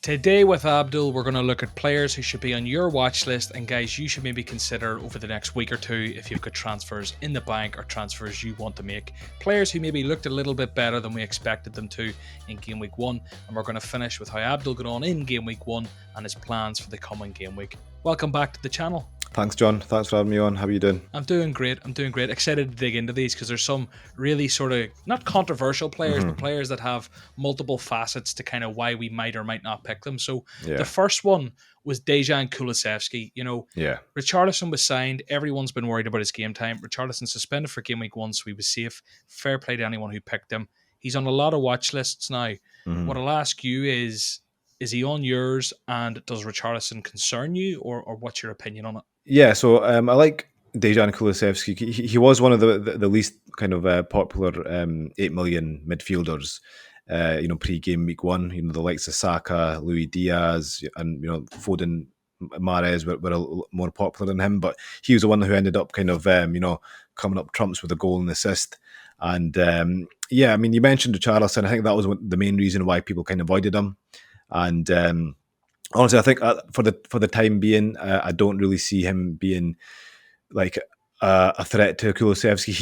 Today with Abdul, we're going to look at players who should be on your watch list and guys you should maybe consider over the next week or two if you've got transfers in the bank or transfers you want to make. Players who maybe looked a little bit better than we expected them to in Game Week 1. And we're going to finish with how Abdul got on in Game Week 1 and his plans for the coming Game Week. Welcome back to the channel. Thanks, John. Thanks for having me on. How are you doing? I'm doing great. Excited to dig into these because there's some really sort of, not controversial players, but players that have multiple facets to kind of why we might or might not pick them. So The first one was Dejan Kulusevski. Richarlison was signed. Everyone's been worried about his game time. Richarlison suspended for Game Week 1, so he was safe. Fair play to anyone who picked him. He's on a lot of watch lists now. What I'll ask you is he on yours, and does Richarlison concern you, or what's your opinion on it? Yeah, so I like Dejan Kulusevski. He was one of the least kind of popular 8 million midfielders, pre-game week 1. The likes of Saka, Luis Diaz, and Foden, Mahrez were more popular than him. But he was the one who ended up kind of coming up trumps with a goal and assist. And you mentioned Richarlison. I think that was the main reason why people kind of avoided him. And honestly, I think for the time being, I don't really see him being like a threat to Kulusevski.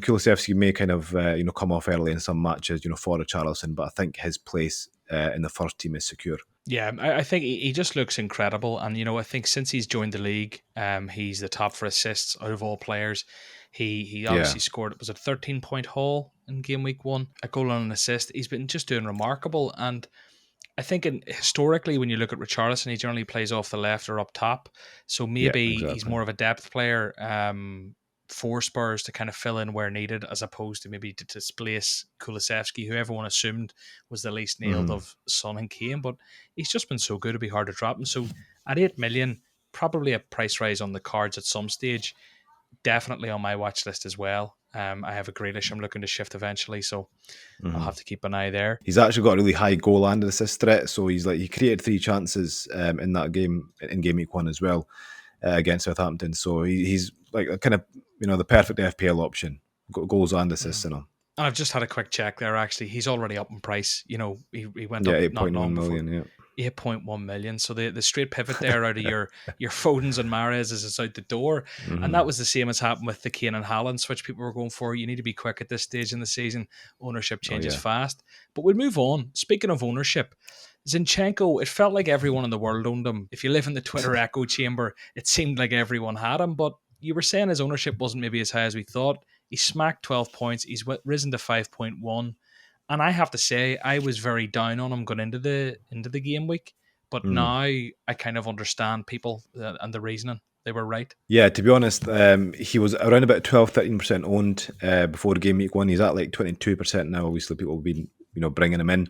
Kulusevski may kind of come off early in some matches, for Richarlison, but I think his place in the first team is secure. Yeah, I think he just looks incredible, and I think since he's joined the league, he's the top for assists out of all players. He obviously scored, was it 13-point haul in Game Week 1, a goal and an assist. He's been just doing remarkable, and I think historically, when you look at Richarlison, he generally plays off the left or up top. So maybe he's more of a depth player for Spurs to kind of fill in where needed, as opposed to maybe to displace Kulusevski, who everyone assumed was the least nailed of Son and Kane. But he's just been so good, it'd be hard to drop him. So at 8 million, probably a price rise on the cards at some stage. Definitely on my watch list as well. I have a Grealish I'm looking to shift eventually, so I'll have to keep an eye there. He's actually got a really high goal and assist threat, so he created 3 chances in that game, in Game Week 1 as well, against Southampton. So he's like a kind of the perfect FPL option, goals and assists in him. And I've just had a quick check there. Actually, he's already up in price. He went up 8.1 million. Yeah. 8.1 million. So the straight pivot there out of your Fodens and Mahrez is out the door. And that was the same as happened with the Kane and Haaland switch people were going for. You need to be quick at this stage in the season. Ownership changes fast. But we'll move on. Speaking of ownership, Zinchenko, it felt like everyone in the world owned him. If you live in the Twitter echo chamber, it seemed like everyone had him. But you were saying his ownership wasn't maybe as high as we thought. He smacked 12 points. He's risen to 5.1. And I have to say, I was very down on him going into the game week. But now I kind of understand people and the reasoning. They were right. Yeah, to be honest, he was around about 12-13% owned before Game Week 1. He's at like 22% now. Obviously, people have been bringing him in.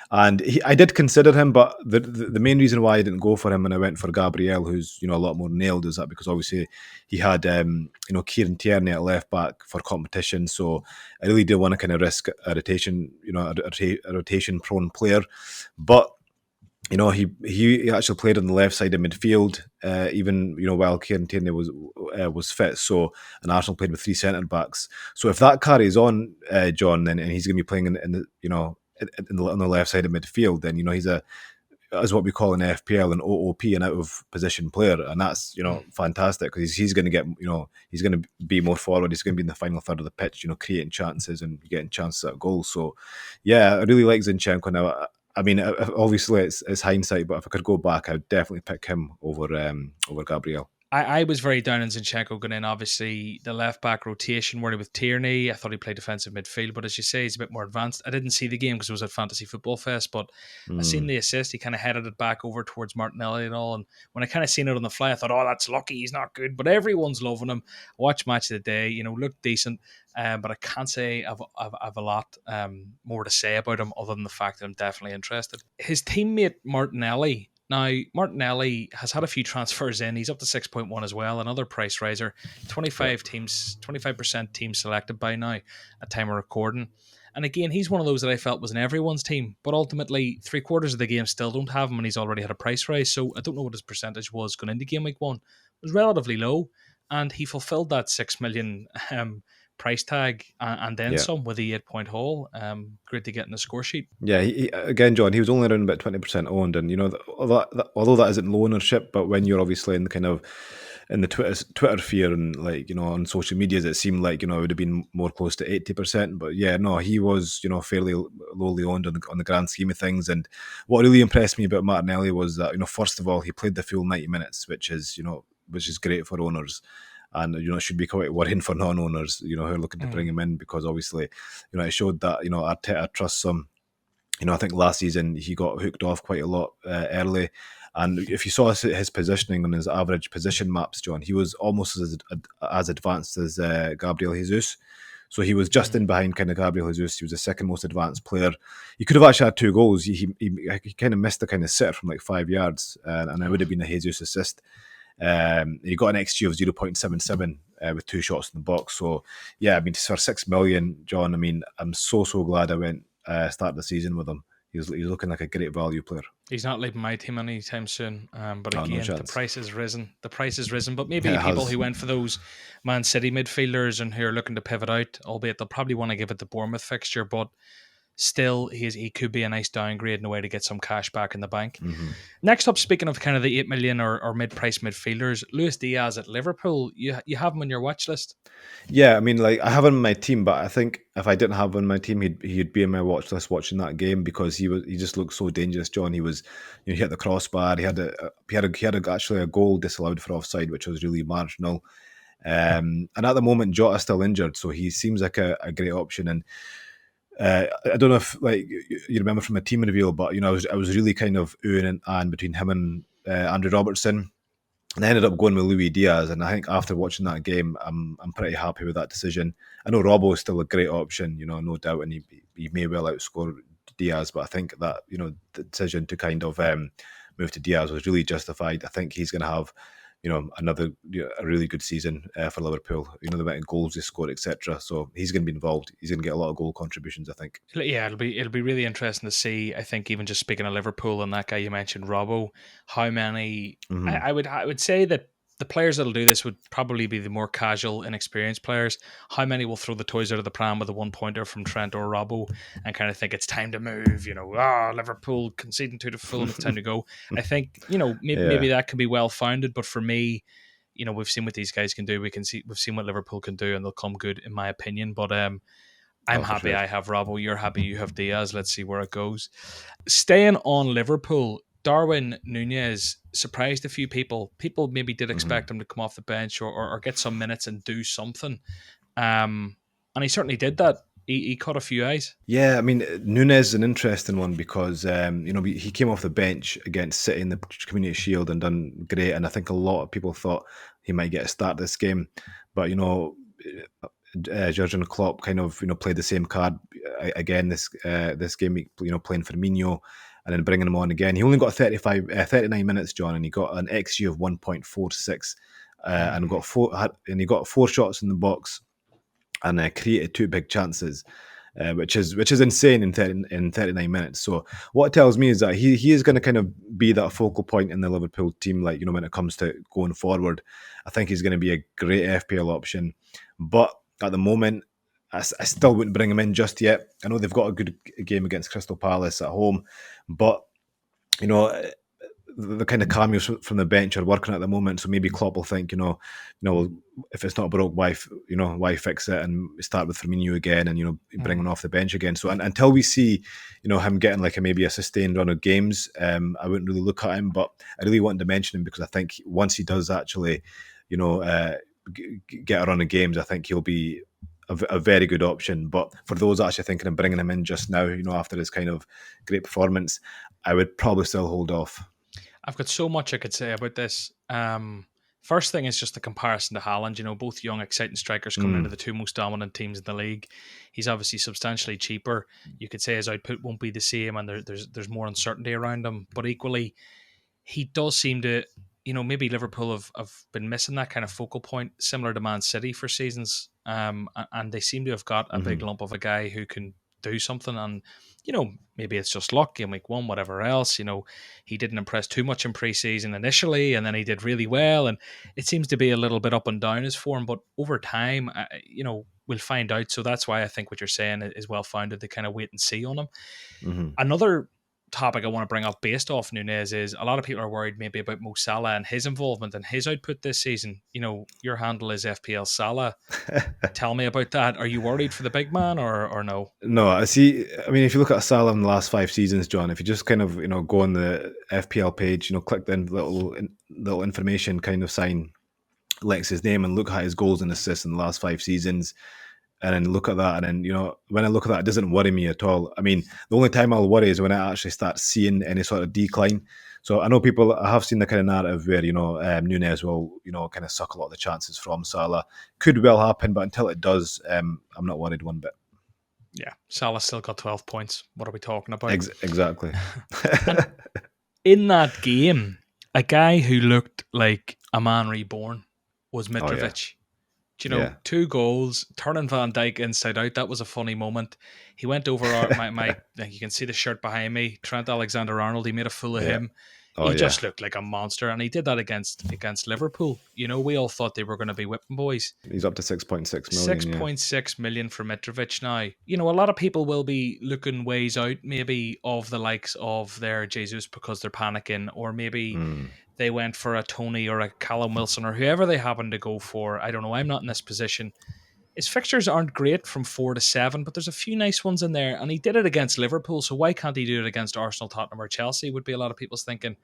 And I did consider him, but the main reason why I didn't go for him and I went for Gabriel, who's a lot more nailed, is that because obviously he had Kieran Tierney at left back for competition, so I really did want to kind of risk a rotation, a rotation prone player, but he actually played on the left side of midfield, even while Kieran Tierney was fit. So, and Arsenal played with 3 centre backs. So if that carries on, John, and he's going to be playing in on the left side of midfield, then he's as what we call in FPL an OOP, an out of position player, and that's fantastic because he's going to get he's going to be more forward. He's going to be in the final third of the pitch, creating chances and getting chances at goals. So yeah, I really like Zinchenko now. I mean, obviously it's hindsight, but if I could go back, I'd definitely pick him over Gabriel. I was very down on Zinchenko going in. Obviously, the left-back rotation, worried with Tierney. I thought he played defensive midfield, but as you say, he's a bit more advanced. I didn't see the game because it was at Fantasy Football Fest, but I seen the assist. He kind of headed it back over towards Martinelli and all, and when I kind of seen it on the fly, I thought, oh, that's lucky, he's not good, but everyone's loving him. Watch Match of the Day, looked decent, but I can't say I've a lot more to say about him other than the fact that I'm definitely interested. His teammate Martinelli, now, Martinelli has had a few transfers in. He's up to 6.1 as well, another price riser. 25% team selected by now at time of recording. And again, he's one of those that I felt was in everyone's team, but ultimately 3/4 of the game still don't have him, and he's already had a price rise. So I don't know what his percentage was going into Game Week 1. It was relatively low, and he fulfilled that 6 million price tag and then Yeah. some with the 8-point haul. Great to get in the score sheet. Yeah, again, John, he was only around about 20% owned, and although that isn't low ownership, but when you're obviously in the kind of in the Twitter sphere and like on social medias, it seemed like it would have been more close to 80%. But yeah, no, he was fairly lowly owned on the grand scheme of things. And what really impressed me about Martinelli was that first of all he played the full 90 minutes, which is great for owners. And it should be quite worrying for non-owners, who are looking to bring him in, because obviously, it showed that Arteta trusts him. I think last season he got hooked off quite a lot early. And if you saw his positioning on his average position maps, John, he was almost as advanced as Gabriel Jesus. So he was just in behind kind of Gabriel Jesus. He was the second most advanced player. He could have actually had 2 goals. He kind of missed the kind of sitter from like 5 yards, and it would have been a Jesus assist. He got an XG of 0.77 with 2 shots in the box. So yeah, I mean, for 6 million, John, I mean, I'm so glad I went start the season with him. He's looking like a great value player. He's not leaving my team anytime soon. But again, no the price has risen. The price has risen. But maybe It people has. who went for those Man City midfielders and who are looking to pivot out, albeit they'll probably want to give it the Bournemouth fixture, but still he could be a nice downgrade in a way to get some cash back in the bank. Mm-hmm. Next up, speaking of kind of the 8 million or mid-price midfielders, Luis Diaz at Liverpool, you have him on your watch list? Yeah, I mean, like I have him on my team, but I think if I didn't have him on my team, he'd be in my watch list watching that game, because he just looked so dangerous, John. He was, he hit the crossbar. He had actually a goal disallowed for offside, which was really marginal. And at the moment, Jota's still injured, so he seems like a great option. And I don't know if like you remember from a team reveal, but I was really kind of oohing and between him and Andrew Robertson. And I ended up going with Luis Diaz, and I think after watching that game, I'm pretty happy with that decision. I know Robbo is still a great option, no doubt, and he may well outscore Diaz, but I think that the decision to kind of move to Diaz was really justified. I think he's going to have another a really good season for Liverpool. The amount of goals he scored, etc. So he's going to be involved. He's going to get a lot of goal contributions, I think. Yeah, it'll be really interesting to see. I think even just speaking of Liverpool and that guy you mentioned, Robbo, how many? Mm-hmm. I would say that the players that'll do this would probably be the more casual, inexperienced players. How many will throw the toys out of the pram with a 1-pointer from Trent or Robbo and kind of think it's time to move? Liverpool conceding to the Fulham, it's time to go. I think maybe that can be well founded, but for me, we've seen what these guys can do. We've seen what Liverpool can do, and they'll come good in my opinion. But I'm happy sure. I have Robbo. You're happy you have Diaz. Let's see where it goes. Staying on Liverpool, Darwin Nunez surprised a few people. People maybe did expect him to come off the bench or get some minutes and do something. And he certainly did that. He caught a few eyes. Yeah, I mean, Nunez is an interesting one because, he came off the bench against City in the Community Shield and done great. And I think a lot of people thought he might get a start this game. But, Jurgen Klopp kind of played the same card again this game, playing Firmino and then bringing him on again. He only got 39 minutes, John, and he got an XG of 1.46, and he got 4 shots in the box and created 2 big chances. Which is insane in 39 minutes. So what it tells me is that he is going to kind of be that focal point in the Liverpool team, like when it comes to going forward. I think he's going to be a great FPL option, but at the moment, I still wouldn't bring him in just yet. I know they've got a good game against Crystal Palace at home, but the kind of cameos from the bench are working at the moment. So maybe Klopp will think, if it's not broke, why fix it and start with Firmino again and bring him off the bench again. So until we see him getting like maybe a sustained run of games, I wouldn't really look at him. But I really wanted to mention him because I think once he does actually, get a run of games, I think he'll be a very good option. But for those actually thinking of bringing him in just now, after his kind of great performance, I would probably still hold off. I've got so much I could say about this. First thing is just the comparison to Haaland. Both young, exciting strikers coming into the 2 most dominant teams in the league. He's obviously substantially cheaper. You could say his output won't be the same, and there's more uncertainty around him. But equally, he does seem to, maybe Liverpool have been missing that kind of focal point, similar to Man City for seasons. And they seem to have got a big lump of a guy who can do something. And, maybe it's just luck, game week 1, whatever else. He didn't impress too much in preseason initially, and then he did really well. And it seems to be a little bit up and down his form, but over time, we'll find out. So that's why I think what you're saying is well founded to kind of wait and see on him. Mm-hmm. Another topic I want to bring up based off Nunez is a lot of people are worried maybe about Mo Salah and his involvement and his output this season. Your handle is FPL Salah. Tell me about that. Are you worried for the big man or no? No, I see. I mean, if you look at Salah in the last 5 seasons, John, if you just kind of go on the FPL page, click the little information kind of sign, Lex's name, and look at his goals and assists in the last 5 seasons. And then look at that, and then when I look at that, it doesn't worry me at all. I mean, the only time I'll worry is when I actually start seeing any sort of decline. So I know I have seen the kind of narrative where Nunez will kind of suck a lot of the chances from Salah. Could well happen, but until it does, I'm not worried one bit. Yeah, Salah still got 12 points. What are we talking about? Exactly. In that game, a guy who looked like a man reborn was Mitrovic. Oh, yeah. 2 goals, turning Van Dijk inside out. That was a funny moment. He went over my you can see the shirt behind me. Trent Alexander-Arnold, he made a fool of him. He just looked like a monster, and he did that against Liverpool. We all thought they were going to be whipping boys. He's up to 6.6 million. 6.6 million for Mitrovic now. A lot of people will be looking ways out, maybe of the likes of their Jesus because they're panicking, or maybe they went for a Tony or a Callum Wilson or whoever they happen to go for. I don't know. I'm not in this position. His fixtures aren't great from 4 to 7, but there's a few nice ones in there. And he did it against Liverpool, so why can't he do it against Arsenal, Tottenham or Chelsea, would be a lot of people's thinking.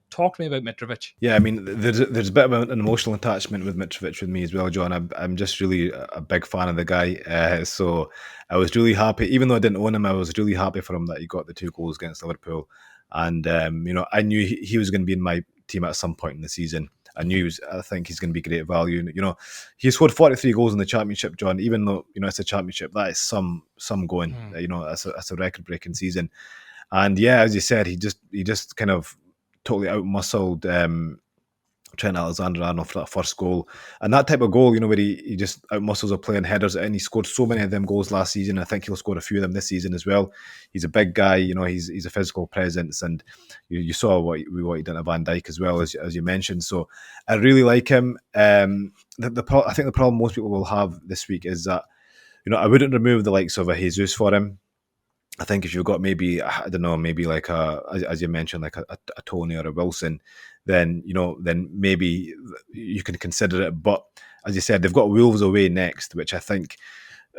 Talk to me about Mitrovic. Yeah, I mean, there's a bit of an emotional attachment with Mitrovic with me as well, John. I'm just really a big fan of the guy. So I was really happy, even though I didn't own him, I was really happy for him that he got the 2 goals against Liverpool. And, I knew he was going to be in my team at some point in the season. I think he's going to be great value. He scored 43 goals in the Championship, John. Even though it's a Championship, that is some going. That's a record-breaking season. And yeah, as you said, he just kind of totally out-muscled Trent Alexander-Arnold for that first goal. And that type of goal, where he just out-muscles a player and headers it in. He scored so many of them goals last season. I think he'll score a few of them this season as well. He's a big guy, he's a physical presence, and you saw what he did at Van Dijk as well, as you mentioned. So I really like him. I think the problem most people will have this week is that, I wouldn't remove the likes of a Jesus for him. I think if you've got maybe like as you mentioned, like a Tony or a Wilson, then maybe you can consider it. But as you said, they've got Wolves away next, which I think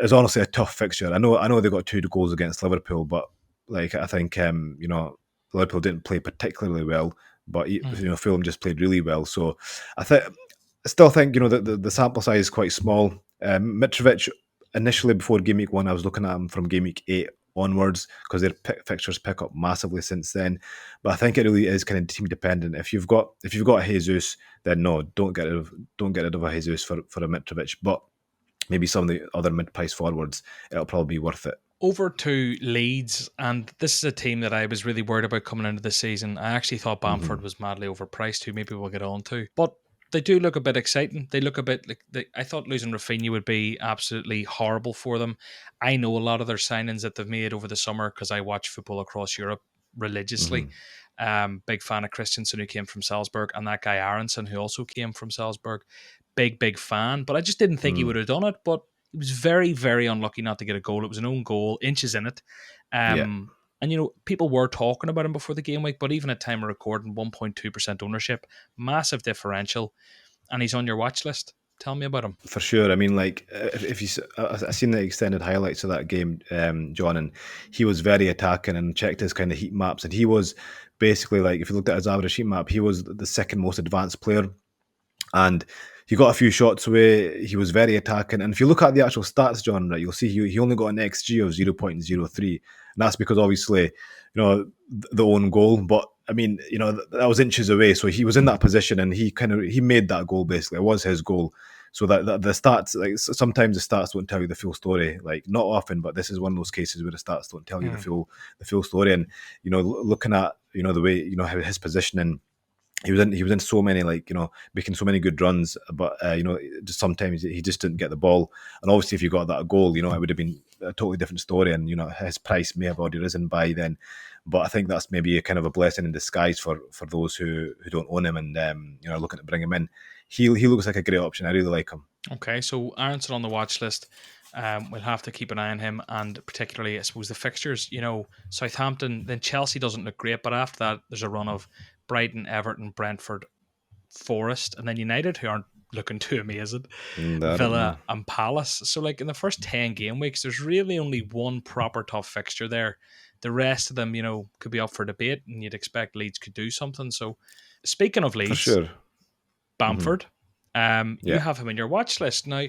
is honestly a tough fixture. I know they got 2 goals against Liverpool, but like I think Liverpool didn't play particularly well, but Fulham just played really well. So I still think the sample size is quite small. Mitrovic initially before game week 1, I was looking at him from game week 8 onwards because their fixtures pick up massively since then. But I think it really is kind of team dependent. If you've got a Jesus, then no, don't get rid of a Jesus for a Mitrovic. But maybe some of the other mid-price forwards, it'll probably be worth it. Over to Leeds, and this is a team that I was really worried about coming into the season. I actually thought Bamford was madly overpriced, who maybe we'll get on to. But they do look a bit exciting. They look a bit like I thought losing Rafinha would be absolutely horrible for them. I know a lot of their signings that they've made over the summer because I watch football across Europe religiously. Big fan of Christensen, who came from Salzburg, and that guy Aaronson, who also came from Salzburg. Big fan. But I just didn't think he would have done it. But he was very, very unlucky not to get a goal. It was an own goal, inches in it. And, people were talking about him before the game week, but even at time of recording, 1.2% ownership, massive differential, and he's on your watch list. Tell me about him. For sure. I mean, like, if you, I've seen the extended highlights of that game, John, and he was very attacking and checked his kind of heat maps, and he was basically like, if you looked at his average heat map, he was the second most advanced player, and he got a few shots away. He was very attacking. And if you look at the actual stats, John, right, you'll see he only got an XG of 0.03. And that's because obviously, the own goal. But I mean, that was inches away. So he was in that position and he made that goal basically. It was his goal. So that the stats, like sometimes the stats don't tell you the full story. Like not often, but this is one of those cases where the stats don't tell you the full story. And looking at the way his positioning, he was in so many, like, making so many good runs, but just sometimes he just didn't get the ball. And obviously, if you got that goal, it would have been a totally different story, and his price may have already risen by then. But I think that's maybe a kind of a blessing in disguise for those who don't own him and are looking to bring him in. He looks like a great option. I really like him. Okay, so Aaronson on the watch list. We'll have to keep an eye on him, and particularly, I suppose, the fixtures. Southampton, then Chelsea doesn't look great, but after that, there's a run of Brighton, Everton, Brentford, Forest, and then United, who aren't looking too amazing, I don't know. Villa and Palace. So, like in the first 10 game weeks, there's really only one proper tough fixture there. The rest of them, could be up for debate, and you'd expect Leeds could do something. So, speaking of For Leeds, sure. Bamford, you Yeah. have him in your watch list. Now,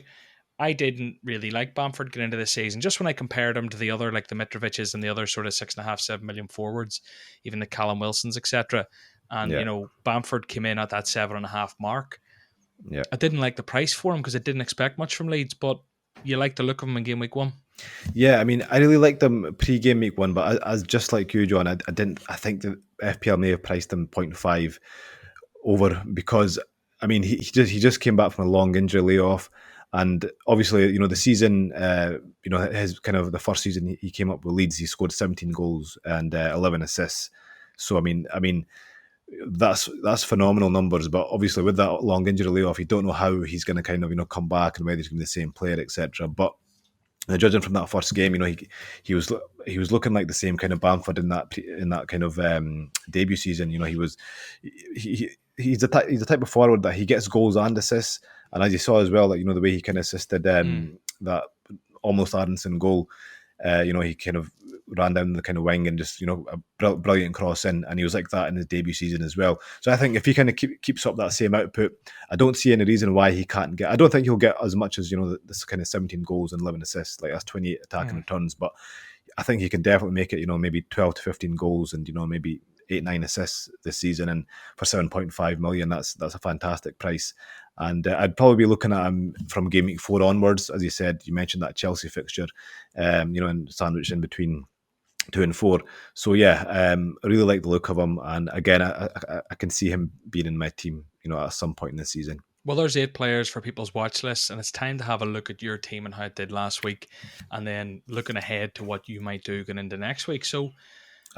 I didn't really like Bamford getting into the season. Just when I compared him to the other, like the Mitrovic's and the other sort of 6.5, 7 million forwards, even the Callum Wilsons, etc. And, Yeah. Bamford came in at that 7.5 mark. Yeah. I didn't like the price for him because I didn't expect much from Leeds, but you like the look of him in game week 1. Yeah, I mean, I really liked them pre-game week 1, but as just like you, John, I didn't. I think that FPL may have priced him 0.5 over because, I mean, he just came back from a long injury layoff, and obviously, the season, his kind of the first season he came up with Leeds, he scored 17 goals and 11 assists. So I mean, that's phenomenal numbers. But obviously, with that long injury layoff, you don't know how he's going to kind of come back and whether he's going to be the same player, etc. But judging from that first game, he was looking like the same kind of Bamford in that kind of debut season. He's the type of forward that he gets goals and assists, and as you saw as well, like the way he kind of assisted that almost Aronson goal. He kind of ran down the kind of wing and just a brilliant cross in, and he was like that in his debut season as well. So I think if he kind of keeps up that same output, I don't see any reason why he can't get. I don't think he'll get as much as this kind of 17 goals and 11 assists, like that's 28 attacking returns, but I think he can definitely make it. Maybe 12 to 15 goals and maybe 8-9 assists this season, and for 7.5 million, that's a fantastic price. And I'd probably be looking at him from game week 4 onwards. As you said, you mentioned that Chelsea fixture, and sandwiched in between 2 and 4. So yeah, I really like the look of him, and again, I can see him being in my team, at some point in the season. Well, there's 8 players for people's watch lists, and it's time to have a look at your team and how it did last week, and then looking ahead to what you might do going into next week. So,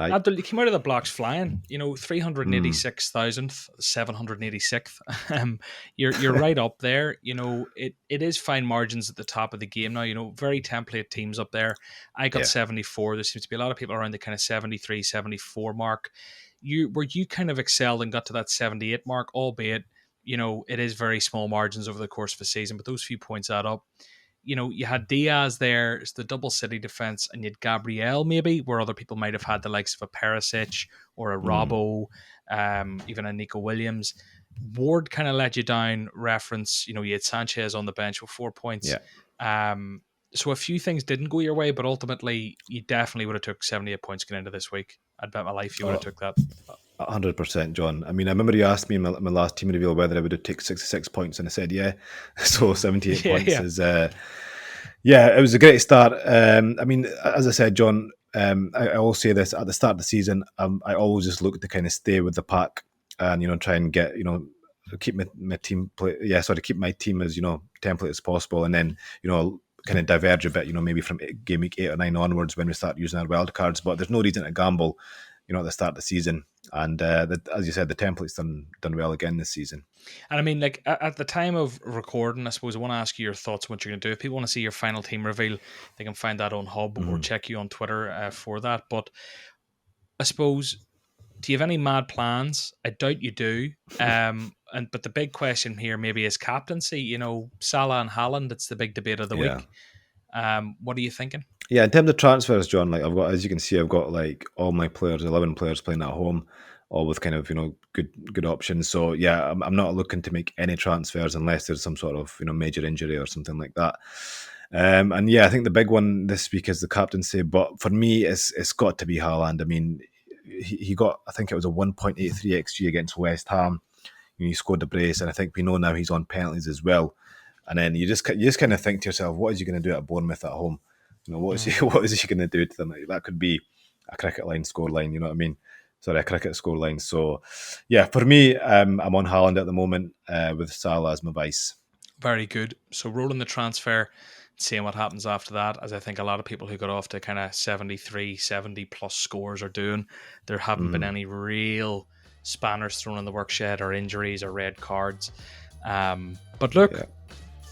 Abdul, you came out of the blocks flying. 386,000th, 786th. You're right up there. It is fine margins at the top of the game now. Very template teams up there. I got 74. There seems to be a lot of people around the kind of 73, 74 mark. You kind of excelled and got to that 78 mark, albeit it is very small margins over the course of a season, but those few points add up. You had Diaz there, it's the double City defense, and you had Gabriel maybe, where other people might have had the likes of a Perisic or a Robbo, even a Nico Williams. Ward kind of let you down. Reference, you had Sanchez on the bench with 4 points. Yeah. So a few things didn't go your way, but ultimately you definitely would have took 78 points going into this week. I'd bet my life you would have took that. 100%, John. I mean, I remember you asked me in my last team reveal whether I would have taken 66 points, and I said yeah. So 78 points is it was a great start. I mean, as I said, John, I always say this at the start of the season. I always just look to kind of stay with the pack and try and get keep my team keep my team as template as possible, and then kind of diverge a bit, maybe from game week 8 or 9 onwards when we start using our wild cards. But there's no reason to gamble, at the start of the season. And as you said, the template's done well again this season. And I mean, like at the time of recording, I suppose I want to ask you your thoughts on what you're going to do. If people want to see your final team reveal, they can find that on Hub or check you on Twitter for that. But I suppose, do you have any mad plans? I doubt you do. But the big question here maybe is captaincy. Salah and Haaland. It's the big debate of the week. What are you thinking? Yeah, in terms of transfers, John, like I've got, as you can see, I've got like all my players, 11 players playing at home, all with kind of good options. So yeah, I'm not looking to make any transfers unless there's some sort of major injury or something like that. And yeah, I think the big one this week is the captaincy. But for me, it's got to be Haaland. I mean, he got, I think it was a 1.83 xG against West Ham. He scored the brace, and I think we know now he's on penalties as well. And then you just kind of think to yourself, what is he going to do at Bournemouth at home? What is he going to do to them? That could be a cricket line score line. You know what I mean? cricket scoreline. So, yeah, for me, I'm on Haaland at the moment with Salah as my vice. Very good. So rolling the transfer, seeing what happens after that, as I think a lot of people who got off to kind of 73, 70 plus scores are doing. There haven't been any real spanners thrown in the work shed or injuries or red cards. But look,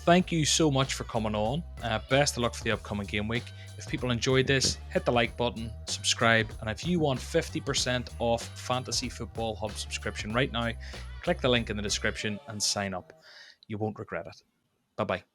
thank you so much for coming on. Best of luck for the upcoming game week. If people enjoyed this, hit the like button, subscribe, and if you want 50% off Fantasy Football Hub subscription right now, click the link in the description and sign up. You won't regret it. Bye-bye.